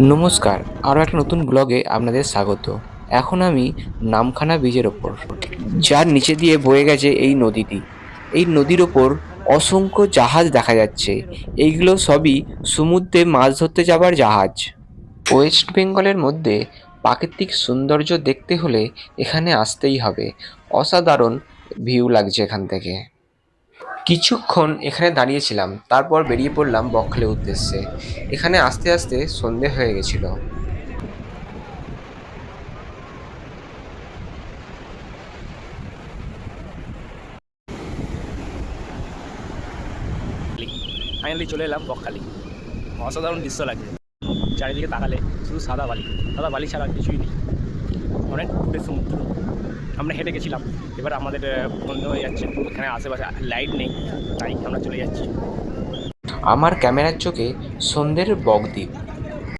নমস্কার, আরও একটা নতুন ব্লগে আপনাদের স্বাগত। এখন আমি নামখানা ব্রিজের ওপর, যার নিচে দিয়ে বয়ে গেছে এই নদীটি। এই নদীর ওপর অসংখ্য জাহাজ দেখা যাচ্ছে। এইগুলো সবই সমুদ্রে মাছ ধরতে যাবার জাহাজ। ওয়েস্ট বেঙ্গলের মধ্যে প্রাকৃতিক সৌন্দর্য দেখতে হলে এখানে আসতেই হবে। অসাধারণ ভিউ লাগছে এখান থেকে। কিছুক্ষণ এখানে দাঁড়িয়েছিলাম, তারপর বেরিয়ে পড়লাম বকখালির উদ্দেশ্যে। এখানে আস্তে আস্তে সন্ধে হয়ে গেছিল। ফাইনালি চলে এলাম বকখালি। অসাধারণ দৃশ্য লাগছে। চারিদিকে তাকালে শুধু সাদা বালি, সাদা বালি ছাড়া আর কিছুই নেই। অনেক দূরে সমুদ্র। আমরা হেঁটে গেছিলাম, এবার আমাদের বন্ধ হয়ে যাচ্ছে, এখানে আশেপাশে লাইট নেই, তাই আমরা চলে যাচ্ছি। আমার ক্যামেরার চোখে সন্ধ্যের বকদ্বীপ